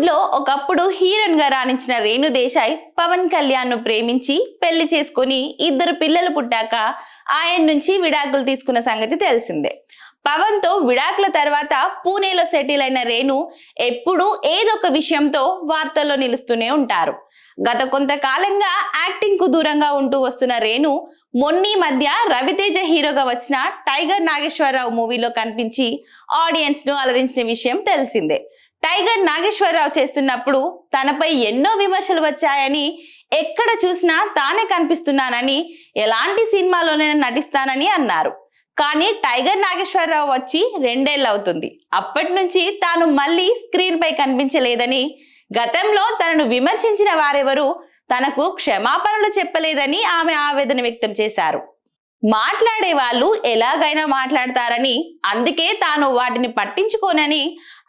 టాలీవుడ్ లో ఒకప్పుడు హీరోయిన్ గా రాణించిన రేణు దేశాయ్ పవన్ కళ్యాణ్ ను ప్రేమించి పెళ్లి చేసుకుని ఇద్దరు పిల్లలు పుట్టాక ఆయన నుంచి విడాకులు తీసుకున్న సంగతి తెలిసిందే. పవన్ తో విడాకుల తర్వాత పూణేలో సెటిల్ అయిన రేణు ఎప్పుడూ ఏదొక విషయంతో వార్తల్లో నిలుస్తూనే ఉంటారు. గత కొంతకాలంగా యాక్టింగ్ కు దూరంగా ఉంటూ వస్తున్న రేణు మొన్నీ మధ్య రవితేజ హీరోగా వచ్చిన టైగర్ నాగేశ్వరరావు మూవీలో కనిపించి ఆడియన్స్ ను అలరించిన విషయం తెలిసిందే. టైగర్ నాగేశ్వరరావు చేస్తున్నప్పుడు తనపై ఎన్నో విమర్శలు వచ్చాయని, ఎక్కడ చూసినా తానే కనిపిస్తున్నానని, ఎలాంటి సినిమాలోనైనా నటిస్తానని అన్నారు. కానీ టైగర్ నాగేశ్వరరావు వచ్చి 2 ఏళ్ళు అవుతుంది. అప్పటి నుంచి తాను మళ్ళీ స్క్రీన్ పై కనిపించలేదని, గతంలో తనను విమర్శించిన వారెవరూ తనకు క్షమాపణలు చెప్పలేదని ఆమె ఆవేదన వ్యక్తం చేశారు. మాట్లాడే వాళ్ళు ఎలాగైనా మాట్లాడతారని, అందుకే తాను వాటిని పట్టించుకోనని,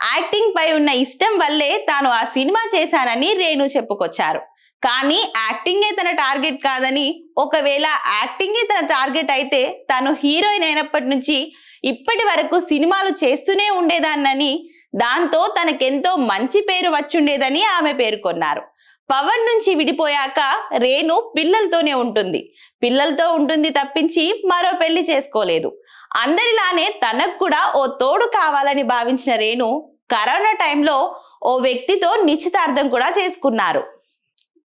యాక్టింగ్ పై ఉన్న ఇష్టం వల్లే తాను ఆ సినిమా చేశానని రేణు చెప్పుకొచ్చారు. కానీ యాక్టింగే తన టార్గెట్ కాదని, ఒకవేళ యాక్టింగే తన టార్గెట్ అయితే తను హీరోయిన్ అయినప్పటి నుంచి ఇప్పటి వరకు సినిమాలు చేస్తూనే ఉండేదాన్నని, దాంతో తనకెంతో మంచి పేరు వచ్చుండేదని ఆమె పేర్కొన్నారు. పవన్ నుంచి విడిపోయాక రేణు పిల్లలతోనే ఉంటుంది. పిల్లలతో ఉంటుంది తప్పించి మరో పెళ్లి చేసుకోలేదు. అందరిలానే తనకు కూడా ఓ తోడు కావాలని భావించిన రేణు కరోనా టైంలో ఓ వ్యక్తితో నిశ్చితార్థం కూడా చేసుకున్నారు.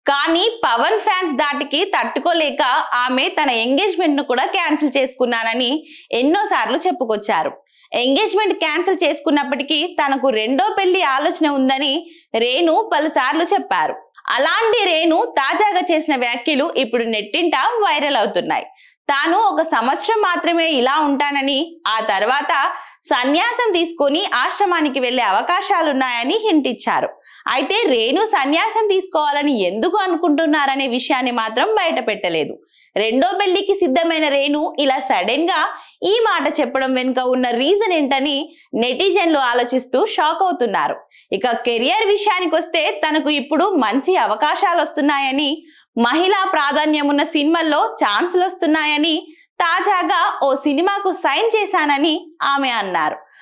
కానీ పవన్ ఫ్యాన్స్ దాటికి తట్టుకోలేక ఆమె తన ఎంగేజ్మెంట్ ను కూడా క్యాన్సిల్ చేసుకున్నానని ఎన్నోసార్లు చెప్పుకొచ్చారు. ఎంగేజ్మెంట్ క్యాన్సిల్ చేసుకున్నప్పటికీ తనకు రెండో పెళ్లి ఆలోచన ఉందని రేణు పలుసార్లు చెప్పారు. అలాంటి రేణు తాజాగా చేసిన వ్యాఖ్యలు ఇప్పుడు నెట్టింట వైరల్ అవుతున్నాయి. తాను 1 సంవత్సరం మాత్రమే ఇలా ఉంటానని, ఆ తర్వాత సన్యాసం తీసుకొని ఆశ్రమానికి వెళ్లే అవకాశాలున్నాయని హింట్ ఇచ్చారు. అయితే రేణు సన్యాసం తీసుకోవాలని ఎందుకు అనుకుంటున్నారనే విషయాన్ని మాత్రం బయట పెట్టలేదు. రెండో పెళ్లికి సిద్ధమైన రేణు ఇలా సడన్ గా ఈ మాట చెప్పడం వెనుక ఉన్న రీజన్ ఏంటని నెటిజన్లు ఆలోచిస్తూ షాక్ అవుతున్నారు. ఇక కెరియర్ విషయానికి వస్తే తనకు ఇప్పుడు మంచి అవకాశాలు వస్తున్నాయని, మహిళా ప్రాధాన్యం ఉన్న సినిమాల్లో ఛాన్సులు వస్తున్నాయని, తాజాగా ఓ సినిమాకు సైన్ చేశానని ఆమె అన్నారు.